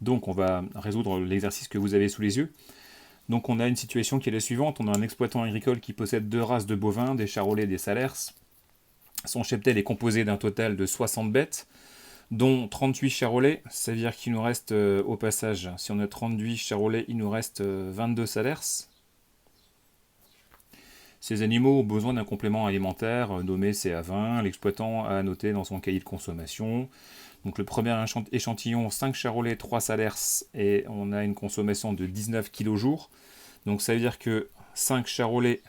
Donc on va résoudre l'exercice que vous avez sous les yeux. Donc on a une situation qui est la suivante, on a un exploitant agricole qui possède 2 races de bovins, des charolais et des salers. Son cheptel est composé d'un total de 60 bêtes, dont 38 charolais, c'est-à-dire qu'il nous reste au passage, si on a 38 charolais, il nous reste 22 salers. Ces animaux ont besoin d'un complément alimentaire nommé CA20, l'exploitant a noté dans son cahier de consommation. Donc le premier échantillon, 5 charolais, 3 salers, et on a une consommation de 19 kg jour. Donc ça veut dire que 5 charolais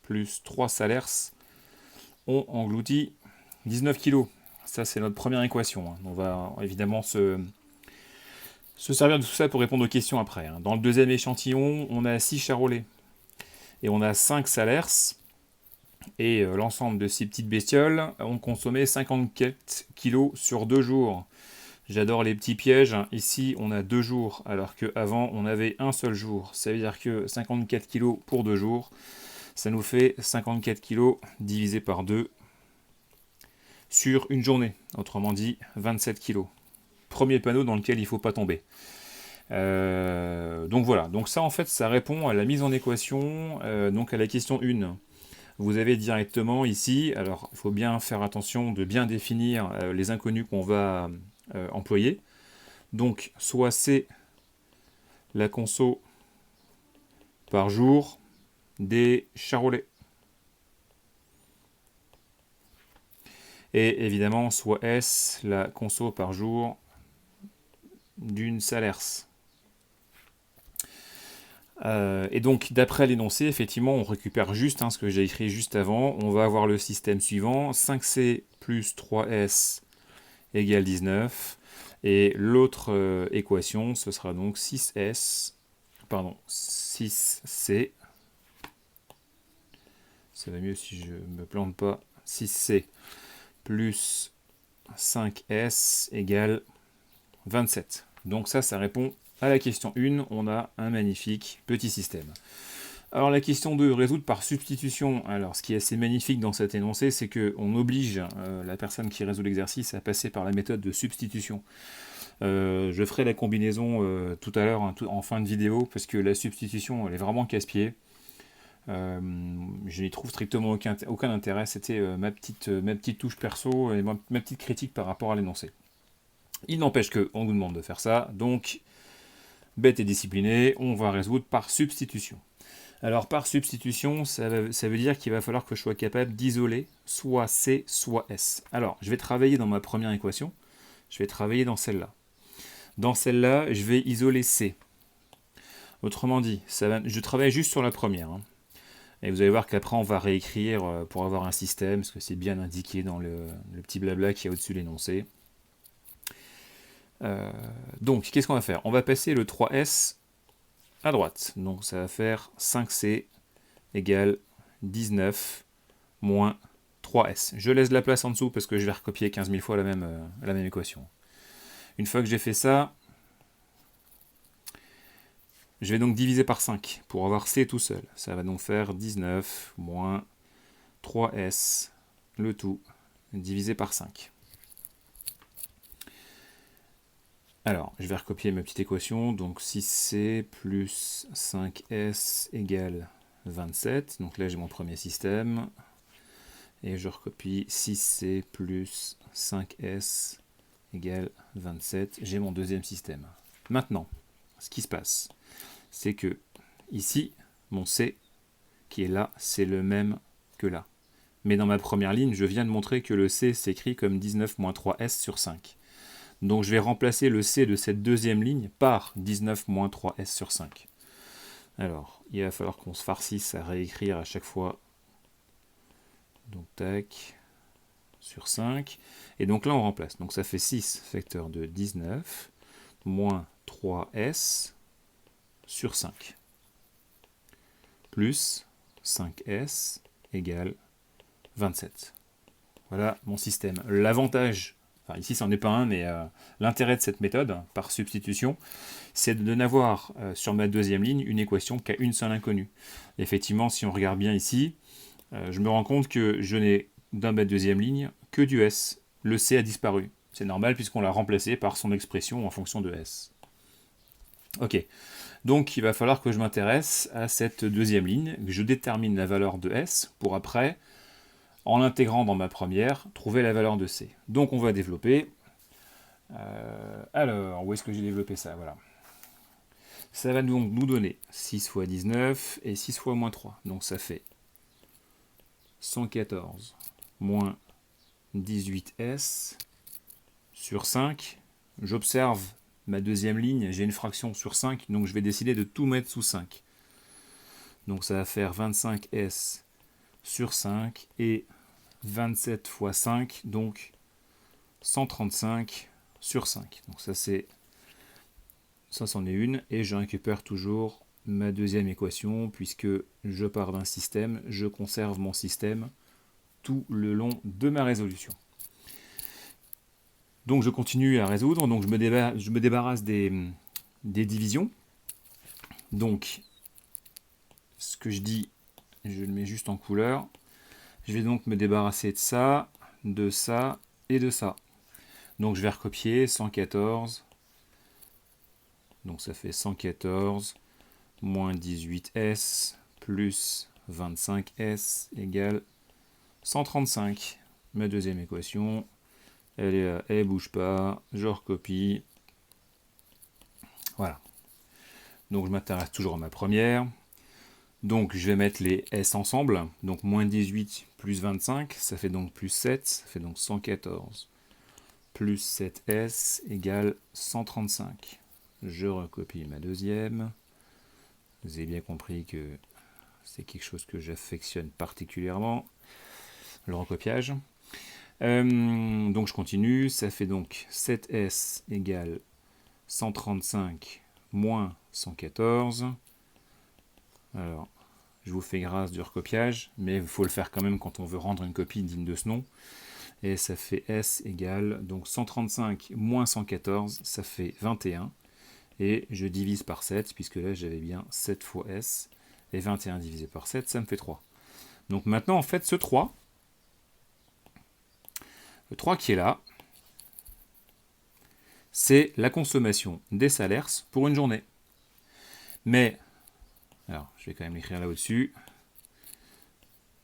plus 3 salers ont englouti 19 kg. Ça c'est notre première équation. On va évidemment se servir de tout ça pour répondre aux questions après. Dans le deuxième échantillon, on a 6 charolais et on a 5 salers. Et l'ensemble de ces petites bestioles ont consommé 54 kg sur 2 jours. J'adore les petits pièges. Ici, on a 2 jours, alors qu'avant, on avait un seul jour. Ça veut dire que 54 kg pour 2 jours, ça nous fait 54 kg divisé par 2 sur une journée. Autrement dit, 27 kg. Premier panneau dans lequel il ne faut pas tomber. Donc voilà. Donc ça, en fait, ça répond à la mise en équation, donc à la question 1. Vous avez directement ici, alors il faut bien faire attention de bien définir les inconnus qu'on va employer. Donc soit c'est la conso par jour des charolais. Et évidemment, soit S la conso par jour d'une salers. Et donc, d'après l'énoncé, effectivement, on récupère juste ce que j'ai écrit juste avant. On va avoir le système suivant, 5C plus 3S égale 19. Et l'autre équation, ce sera donc 6C. Ça va mieux si je ne me plante pas. 6C plus 5S égale 27. Donc ça répond à la question 1, on a un magnifique petit système. Alors la question 2, résoudre par substitution. Alors ce qui est assez magnifique dans cet énoncé, c'est qu'on oblige la personne qui résout l'exercice à passer par la méthode de substitution. Je ferai la combinaison tout à l'heure en fin de vidéo, parce que la substitution, elle est vraiment casse-pied. Je n'y trouve strictement aucun intérêt. C'était ma petite touche perso et ma petite critique par rapport à l'énoncé. Il n'empêche qu'on nous demande de faire ça, donc bête et discipliné, on va résoudre par substitution. Alors par substitution, ça veut dire qu'il va falloir que je sois capable d'isoler soit C, soit S. Alors, je vais travailler dans ma première équation, je vais travailler dans celle-là. Dans celle-là, je vais isoler C. Autrement dit, je travaille juste sur la première. Et vous allez voir qu'après, on va réécrire pour avoir un système, parce que c'est bien indiqué dans le petit blabla qui est au-dessus de l'énoncé. Donc, qu'est-ce qu'on va faire? On va passer le 3S à droite. Donc, ça va faire 5C égale 19 moins 3S. Je laisse de la place en dessous parce que je vais recopier 15 000 fois la même équation. Une fois que j'ai fait ça, je vais donc diviser par 5 pour avoir C tout seul. Ça va donc faire 19 moins 3S, le tout, divisé par 5. Alors, je vais recopier ma petite équation. Donc 6C plus 5S égale 27. Donc là, j'ai mon premier système. Et je recopie 6C plus 5S égale 27. J'ai mon deuxième système. Maintenant, ce qui se passe, c'est que ici, mon C qui est là, c'est le même que là. Mais dans ma première ligne, je viens de montrer que le C s'écrit comme 19 moins 3S sur 5. Donc je vais remplacer le C de cette deuxième ligne par 19 moins 3S sur 5. Alors, il va falloir qu'on se farcisse à réécrire à chaque fois. Donc tac, sur 5. Et donc là on remplace. Donc ça fait 6 facteur de 19 moins 3S sur 5. Plus 5S égale 27. Voilà mon système. L'avantage, enfin ici c'en est pas un, mais l'intérêt de cette méthode, par substitution, c'est de n'avoir sur ma deuxième ligne une équation qui a une seule inconnue. Effectivement, si on regarde bien ici, je me rends compte que je n'ai dans ma deuxième ligne que du S. Le C a disparu. C'est normal puisqu'on l'a remplacé par son expression en fonction de S. Ok, donc il va falloir que je m'intéresse à cette deuxième ligne, que je détermine la valeur de S pour après, en l'intégrant dans ma première, trouver la valeur de C. Donc on va développer. Alors, où est-ce que j'ai développé ça? Voilà. Ça va donc nous donner 6 fois 19 et 6 fois moins 3. Donc ça fait 114 moins 18S sur 5. J'observe ma deuxième ligne, j'ai une fraction sur 5, donc je vais décider de tout mettre sous 5. Donc ça va faire 25S sur 5 et 27 fois 5, donc 135 sur 5. Donc ça c'en est une, et je récupère toujours ma deuxième équation, puisque je pars d'un système, je conserve mon système tout le long de ma résolution. Donc je continue à résoudre, donc je me débarrasse des divisions. Donc ce que je dis, je le mets juste en couleur. Je vais donc me débarrasser de ça et de ça. Donc je vais recopier 114. Donc ça fait 114 moins 18S plus 25S égale 135. Ma deuxième équation, elle est là, elle bouge pas, je recopie. Voilà. Donc je m'intéresse toujours à ma première. Donc je vais mettre les S ensemble. Donc moins 18 plus 25, ça fait donc plus 7, ça fait donc 114 plus 7S égale 135. Je recopie ma deuxième. Vous avez bien compris que c'est quelque chose que j'affectionne particulièrement, le recopiage. Donc je continue, ça fait donc 7S égale 135 moins 114. Alors, je vous fais grâce du recopiage, mais il faut le faire quand même quand on veut rendre une copie digne de ce nom. Et ça fait S égale, donc 135 moins 114, ça fait 21. Et je divise par 7, puisque là j'avais bien 7 fois S. Et 21 divisé par 7, ça me fait 3. Donc maintenant, en fait, ce 3, le 3 qui est là, c'est la consommation des salaires pour une journée. Mais, alors je vais quand même l'écrire là au-dessus.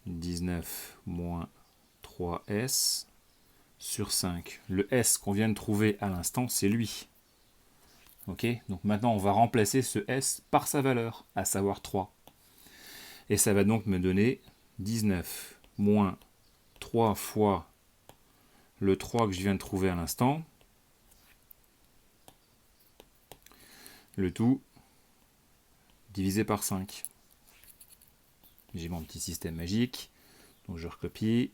19 moins 3S sur 5. Le S qu'on vient de trouver à l'instant, c'est lui. Ok, donc maintenant on va remplacer ce S par sa valeur, à savoir 3. Et ça va donc me donner 19 moins 3 fois le 3 que je viens de trouver à l'instant. Le tout divisé par 5. J'ai mon petit système magique, donc je recopie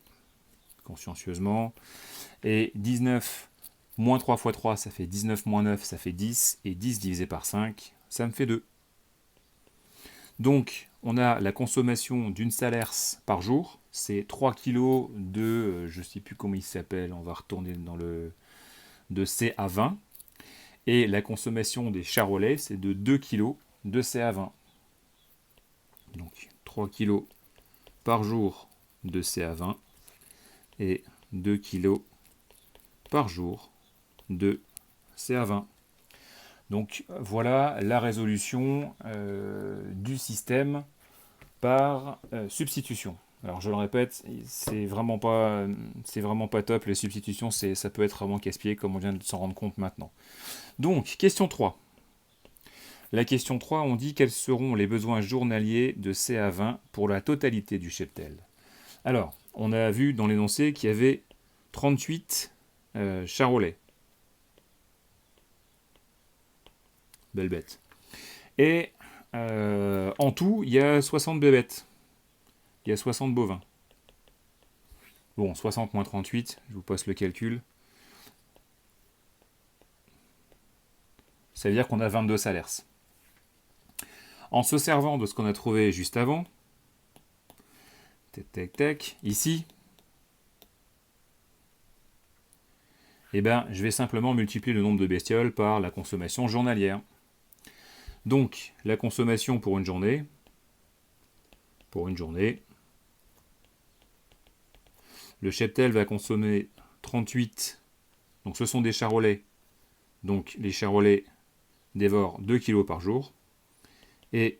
consciencieusement. Et 19 moins 3 fois 3, ça fait 19 moins 9, ça fait 10. Et 10 divisé par 5, ça me fait 2. Donc, on a la consommation d'une salaire par jour. C'est 3 kg de, je ne sais plus comment il s'appelle, on va retourner dans le de C à 20. Et la consommation des charolais, c'est de 2 kg de C à 20. Donc, 3 kg par jour de C à 20 et 2 kg par jour de C à 20. Donc voilà la résolution du système par substitution. Alors je le répète, c'est vraiment pas top, les substitutions, ça peut être vraiment casse-pied comme on vient de s'en rendre compte maintenant. Donc, question 3. La question 3, on dit quels seront les besoins journaliers de C à 20 pour la totalité du cheptel. Alors, on a vu dans l'énoncé qu'il y avait 38 charolais. Belle bête. Et en tout, il y a 60 bébêtes. Il y a 60 bovins. Bon, 60 moins 38, je vous passe le calcul. Ça veut dire qu'on a 22 salaires. En se servant de ce qu'on a trouvé juste avant, tac tac tac, ici, eh ben, je vais simplement multiplier le nombre de bestioles par la consommation journalière. Donc, la consommation pour une journée, le cheptel va consommer 38, donc ce sont des charolais, donc les charolais dévore 2 kg par jour. Et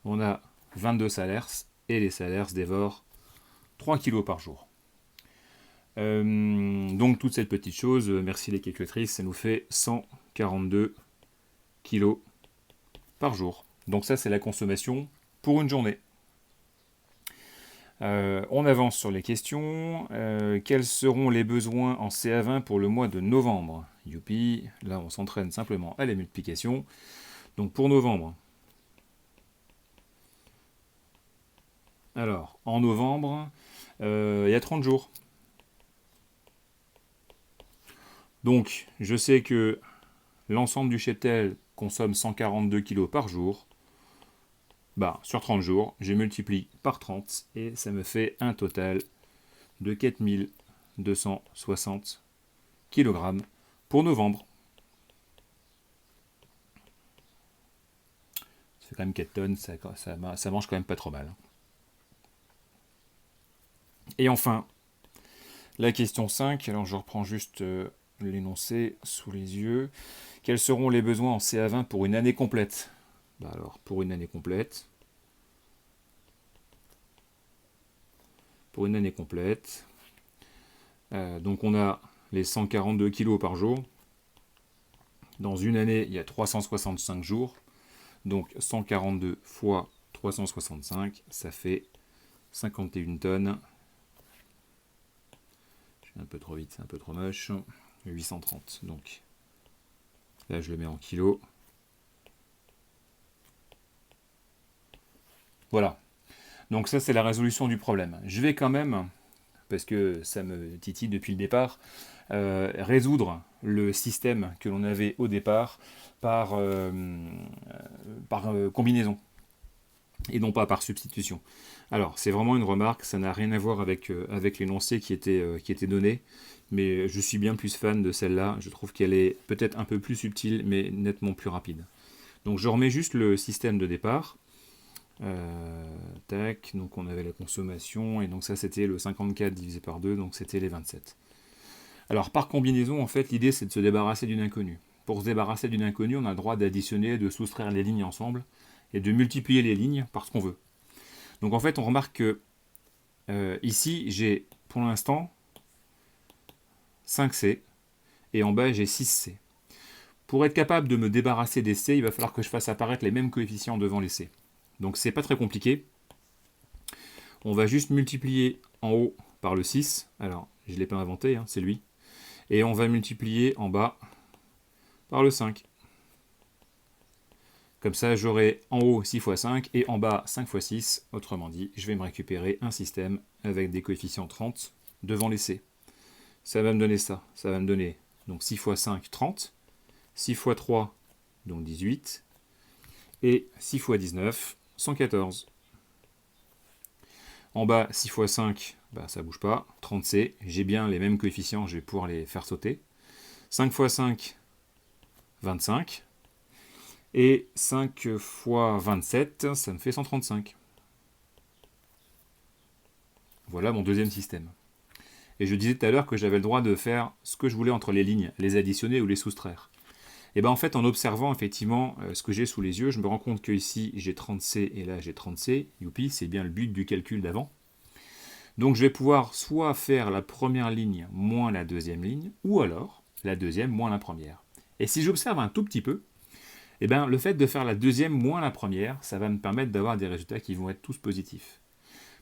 on a 22 salaires, et les salaires dévorent 3 kg par jour. Donc toute cette petite chose, merci les calculatrices, ça nous fait 142 kg par jour. Donc ça c'est la consommation pour une journée. On avance sur les questions. Quels seront les besoins en CA20 pour le mois de novembre? Youpi, là on s'entraîne simplement à la multiplication. Donc pour novembre, alors en novembre, il y a 30 jours. Donc je sais que l'ensemble du cheptel consomme 142 kg par jour. Bah, sur 30 jours, je multiplie par 30 et ça me fait un total de 4260 kg pour novembre. Ça fait quand même 4 tonnes, ça mange quand même pas trop mal. Et enfin, la question 5, alors je reprends juste l'énoncé sous les yeux. Quels seront les besoins en CA20 pour une année complète? Bah alors, pour une année complète, donc on a les 142 kg par jour. Dans une année, il y a 365 jours. Donc 142 fois 365, ça fait 51 tonnes. Je vais un peu trop vite, c'est un peu trop moche. 830. Donc là, je le mets en kilos. Voilà. Donc ça, c'est la résolution du problème. Je vais quand même, parce que ça me titille depuis le départ, résoudre le système que l'on avait au départ par combinaison et non pas par substitution. Alors, c'est vraiment une remarque, ça n'a rien à voir avec l'énoncé qui était donné, mais je suis bien plus fan de celle-là. Je trouve qu'elle est peut-être un peu plus subtile, mais nettement plus rapide. Donc, je remets juste le système de départ. Tac, donc on avait la consommation, et donc ça c'était le 54 divisé par 2, donc c'était les 27. Alors par combinaison, en fait, l'idée c'est de se débarrasser d'une inconnue. Pour se débarrasser d'une inconnue, on a le droit d'additionner, de soustraire les lignes ensemble, et de multiplier les lignes par ce qu'on veut. Donc en fait, on remarque que ici, j'ai pour l'instant 5C, et en bas j'ai 6C. Pour être capable de me débarrasser des C, il va falloir que je fasse apparaître les mêmes coefficients devant les C. Donc c'est pas très compliqué. On va juste multiplier en haut par le 6. Alors, je ne l'ai pas inventé, hein, c'est lui. Et on va multiplier en bas par le 5. Comme ça, j'aurai en haut 6 fois 5 et en bas 5 fois 6. Autrement dit, je vais me récupérer un système avec des coefficients 30 devant les C. Ça va me donner ça. Ça va me donner donc 6 fois 5, 30. 6 fois 3, donc 18. Et 6 fois 19, 114. En bas, 6 fois 5, bah, ça ne bouge pas. 30C, j'ai bien les mêmes coefficients, je vais pouvoir les faire sauter. 5 fois 5, 25. Et 5 fois 27, ça me fait 135. Voilà mon deuxième système. Et je disais tout à l'heure que j'avais le droit de faire ce que je voulais entre les lignes, les additionner ou les soustraire. Et bien en fait, en observant effectivement ce que j'ai sous les yeux, je me rends compte que ici j'ai 30C et là j'ai 30C. Youpi, c'est bien le but du calcul d'avant. Donc je vais pouvoir soit faire la première ligne moins la deuxième ligne, ou alors la deuxième moins la première. Et si j'observe un tout petit peu, eh bien, le fait de faire la deuxième moins la première, ça va me permettre d'avoir des résultats qui vont être tous positifs.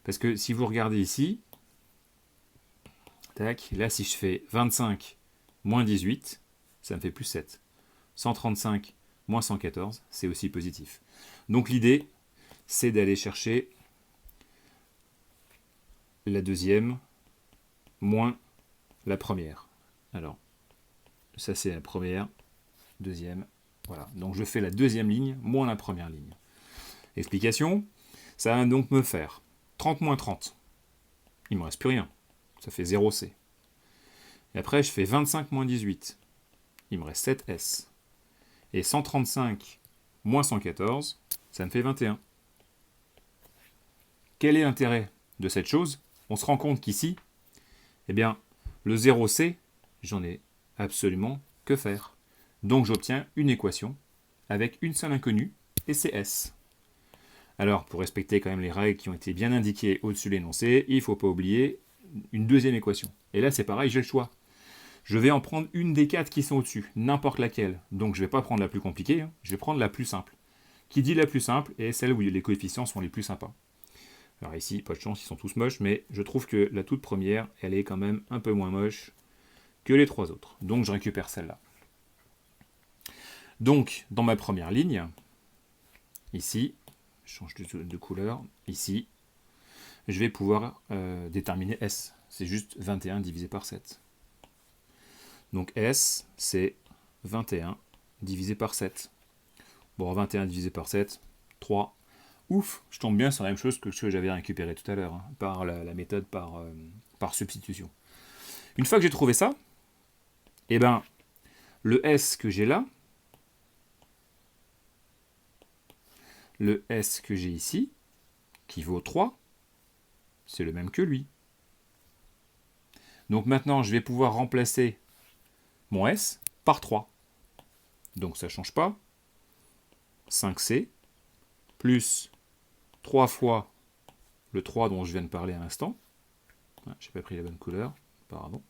Parce que si vous regardez ici, tac, là si je fais 25 moins 18, ça me fait plus 7. 135 moins 114, c'est aussi positif. Donc l'idée, c'est d'aller chercher la deuxième moins la première. Alors, ça c'est la première, deuxième, voilà. Donc je fais la deuxième ligne moins la première ligne. Explication, ça va donc me faire 30 moins 30. Il ne me reste plus rien. Ça fait 0C. Et après, je fais 25 moins 18. Il me reste 7S. Et 135 moins 114, ça me fait 21. Quel est l'intérêt de cette chose? On se rend compte qu'ici, eh bien, le 0C, j'en ai absolument que faire. Donc j'obtiens une équation avec une seule inconnue, et c'est S. Alors, pour respecter quand même les règles qui ont été bien indiquées au-dessus de l'énoncé, il ne faut pas oublier une deuxième équation. Et là, c'est pareil, j'ai le choix. Je vais en prendre une des 4 qui sont au-dessus, n'importe laquelle. Donc, je ne vais pas prendre la plus compliquée, hein, je vais prendre la plus simple. Qui dit la plus simple est celle où les coefficients sont les plus sympas. Alors ici, pas de chance, ils sont tous moches, mais je trouve que la toute première, elle est quand même un peu moins moche que les 3 autres. Donc je récupère celle-là. Donc, dans ma première ligne, ici, je change de couleur, ici, je vais pouvoir déterminer S. C'est juste 21 divisé par 7. Donc S, c'est 21 divisé par 7. Bon, 21 divisé par 7, 3. Ouf, je tombe bien sur la même chose que ce que j'avais récupéré tout à l'heure, hein, par la méthode par substitution. Une fois que j'ai trouvé ça, eh ben, le S que j'ai là, le S que j'ai ici, qui vaut 3, c'est le même que lui. Donc maintenant, je vais pouvoir remplacer mon S par 3. Donc ça ne change pas. 5C plus 3 fois le 3 dont je viens de parler à l'instant. Ah, j'ai pas pris la bonne couleur, pardon.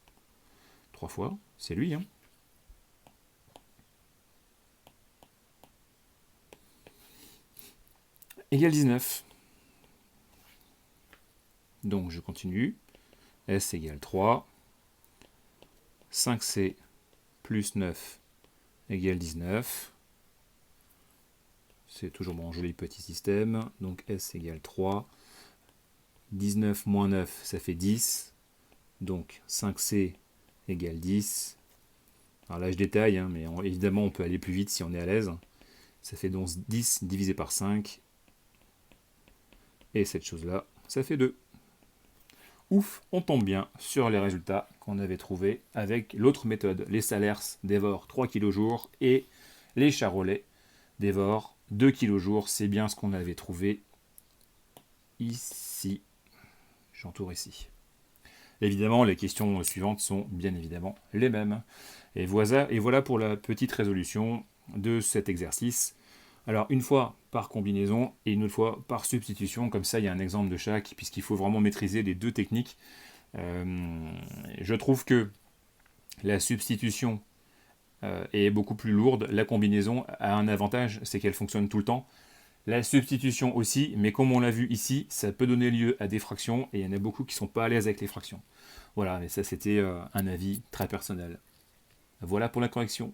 3 fois, c'est lui. Hein. Égale 19. Donc je continue. S égale 3. 5C plus 9 égale 19. C'est toujours mon joli petit système. Donc S égale 3. 19 moins 9, ça fait 10. Donc 5C égale 10. Alors là, je détaille, hein, mais évidemment, on peut aller plus vite si on est à l'aise. Ça fait donc 10 divisé par 5. Et cette chose-là, ça fait 2. Ouf, on tombe bien sur les résultats qu'on avait trouvés avec l'autre méthode. Les Salers dévorent 3 kg jour et les Charolais dévorent 2 kg jour. C'est bien ce qu'on avait trouvé ici. J'entoure ici. Évidemment, les questions suivantes sont bien évidemment les mêmes. Et voilà pour la petite résolution de cet exercice. Alors, une fois par combinaison et une autre fois par substitution. Comme ça, il y a un exemple de chaque, puisqu'il faut vraiment maîtriser les deux techniques. Je trouve que la substitution est beaucoup plus lourde. La combinaison a un avantage, c'est qu'elle fonctionne tout le temps. La substitution aussi, mais comme on l'a vu ici, ça peut donner lieu à des fractions, et il y en a beaucoup qui ne sont pas à l'aise avec les fractions. Voilà, mais ça c'était un avis très personnel. Voilà pour la correction.